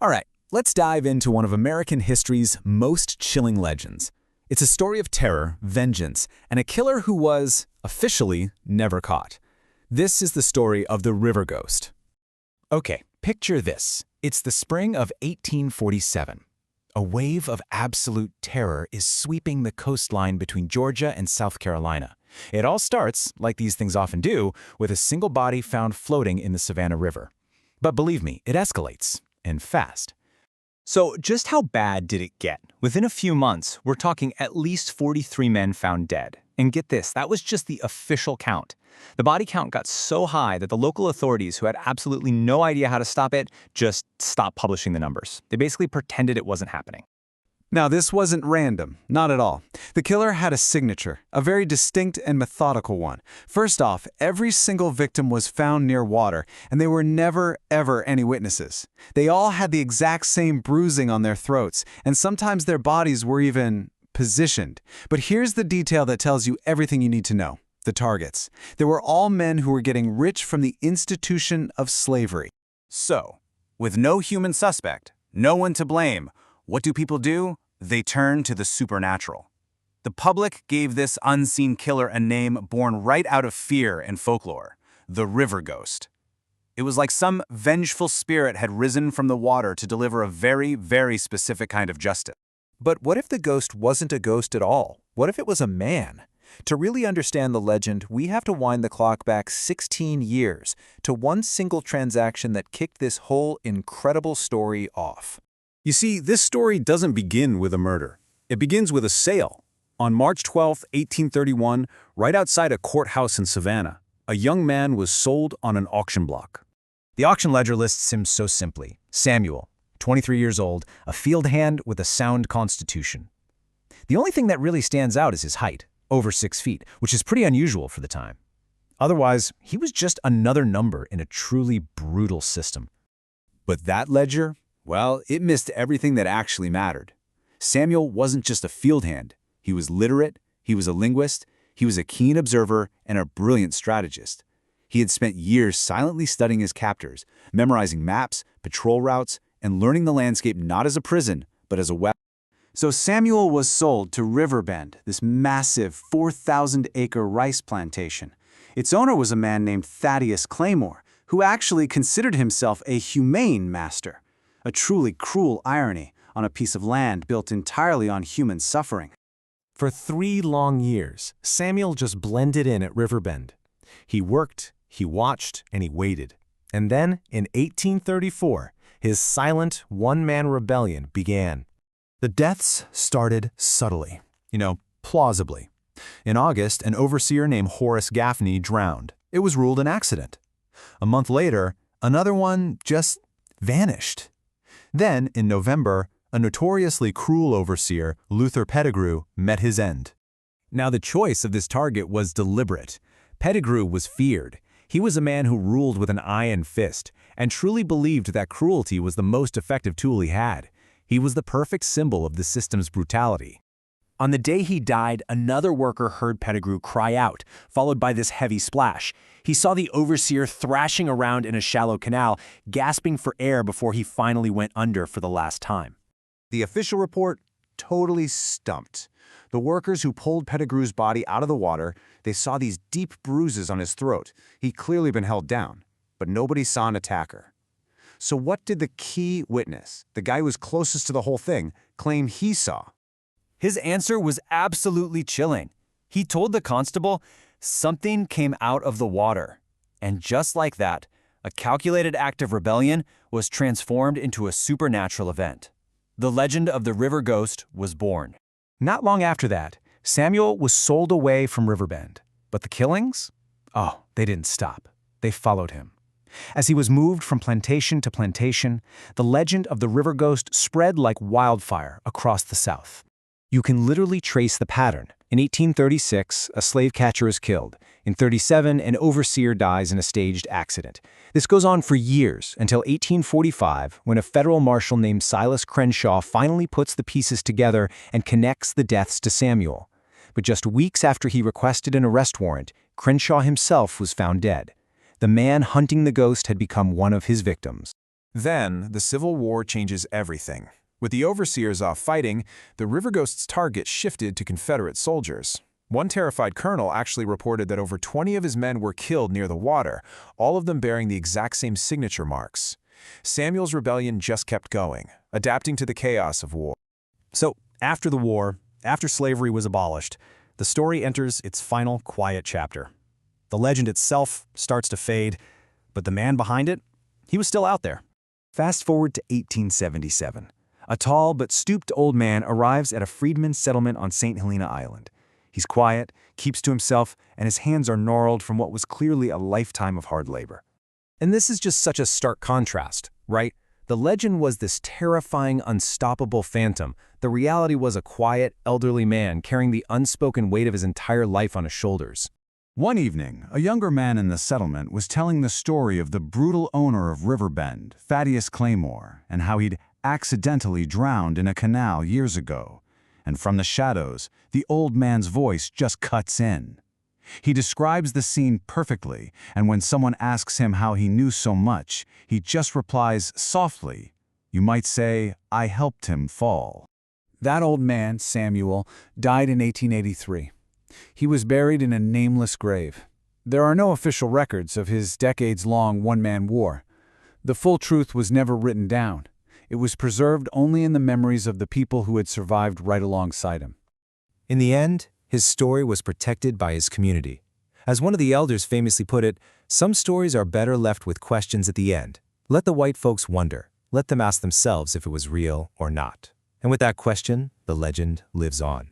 All right, let's dive into one of American history's most chilling legends. It's a story of terror, vengeance, and a killer who was, officially, never caught. This is the story of the River Ghost. Okay, picture this. It's the spring of 1847. A wave of absolute terror is sweeping the coastline between Georgia and South Carolina. It all starts, like these things often do, with a single body found floating in the Savannah River. But believe me, it escalates, and fast. So just how bad did it get? Within a few months, we're talking at least 43 men found dead. And get this, that was just the official count. The body count got so high that the local authorities, who had absolutely no idea how to stop it, just stopped publishing the numbers. They basically pretended it wasn't happening. Now, this wasn't random, not at all. The killer had a signature, a very distinct and methodical one. First off, every single victim was found near water, and there were never, ever any witnesses. They all had the exact same bruising on their throats, and sometimes their bodies were even positioned. But here's the detail that tells you everything you need to know. The targets. They were all men who were getting rich from the institution of slavery. So, with no human suspect, no one to blame, what do people do? They turn to the supernatural. The public gave this unseen killer a name born right out of fear and folklore, the River Ghost. It was like some vengeful spirit had risen from the water to deliver a very, very specific kind of justice. But what if the ghost wasn't a ghost at all? What if it was a man? To really understand the legend, we have to wind the clock back 16 years to one single transaction that kicked this whole incredible story off. You see, this story doesn't begin with a murder. It begins with a sale. On March 12, 1831, right outside a courthouse in Savannah, a young man was sold on an auction block. The auction ledger lists him so simply. Samuel, 23 years old, a field hand with a sound constitution. The only thing that really stands out is his height, over 6 feet, which is pretty unusual for the time. Otherwise, he was just another number in a truly brutal system. But that ledger? Well, it missed everything that actually mattered. Samuel wasn't just a field hand. He was literate, he was a linguist, he was a keen observer, and a brilliant strategist. He had spent years silently studying his captors, memorizing maps, patrol routes, and learning the landscape not as a prison, but as a weapon. So Samuel was sold to Riverbend, this massive 4,000-acre rice plantation. Its owner was a man named Thaddeus Claymore, who actually considered himself a humane master. A truly cruel irony on a piece of land built entirely on human suffering. For 3 long years, Samuel just blended in at Riverbend. He worked, he watched, and he waited. And then, in 1834, his silent one-man rebellion began. The deaths started subtly, plausibly. In August, an overseer named Horace Gaffney drowned. It was ruled an accident. A month later, another one just vanished. Then, in November, a notoriously cruel overseer, Luther Pettigrew, met his end. Now, the choice of this target was deliberate. Pettigrew was feared. He was a man who ruled with an iron fist and truly believed that cruelty was the most effective tool he had. He was the perfect symbol of the system's brutality. On the day he died, another worker heard Pettigrew cry out, followed by this heavy splash. He saw the overseer thrashing around in a shallow canal, gasping for air before he finally went under for the last time. The official report totally stumped. The workers who pulled Pettigrew's body out of the water, they saw these deep bruises on his throat. He'd clearly been held down, but nobody saw an attacker. So what did the key witness, the guy who was closest to the whole thing, claim he saw? His answer was absolutely chilling. He told the constable, something came out of the water. And just like that, a calculated act of rebellion was transformed into a supernatural event. The legend of the River Ghost was born. Not long after that, Samuel was sold away from Riverbend. But the killings? Oh, they didn't stop. They followed him. As he was moved from plantation to plantation, the legend of the River Ghost spread like wildfire across the South. You can literally trace the pattern. In 1836, a slave catcher is killed. In 1937, an overseer dies in a staged accident. This goes on for years until 1845, when a federal marshal named Silas Crenshaw finally puts the pieces together and connects the deaths to Samuel. But just weeks after he requested an arrest warrant, Crenshaw himself was found dead. The man hunting the ghost had become one of his victims. Then, the Civil War changes everything. With the overseers off fighting, the River Ghost's target shifted to Confederate soldiers. One terrified colonel actually reported that over 20 of his men were killed near the water, all of them bearing the exact same signature marks. Samuel's rebellion just kept going, adapting to the chaos of war. So, after the war, after slavery was abolished, the story enters its final quiet chapter. The legend itself starts to fade, but the man behind it, he was still out there. Fast forward to 1877. A tall but stooped old man arrives at a freedmen's settlement on St. Helena Island. He's quiet, keeps to himself, and his hands are gnarled from what was clearly a lifetime of hard labor. And this is just such a stark contrast, right? The legend was this terrifying, unstoppable phantom. The reality was a quiet, elderly man carrying the unspoken weight of his entire life on his shoulders. One evening, a younger man in the settlement was telling the story of the brutal owner of Riverbend, Thaddeus Claymore, and how he'd accidentally drowned in a canal years ago. And from the shadows, the old man's voice just cuts in. He describes the scene perfectly, and when someone asks him how he knew so much, he just replies softly, "You might say, I helped him fall." That old man, Samuel, died in 1883. He was buried in a nameless grave. There are no official records of his decades-long one-man war. The full truth was never written down. It was preserved only in the memories of the people who had survived right alongside him. In the end, his story was protected by his community. As one of the elders famously put it, some stories are better left with questions at the end. Let the white folks wonder. Let them ask themselves if it was real or not. And with that question, the legend lives on.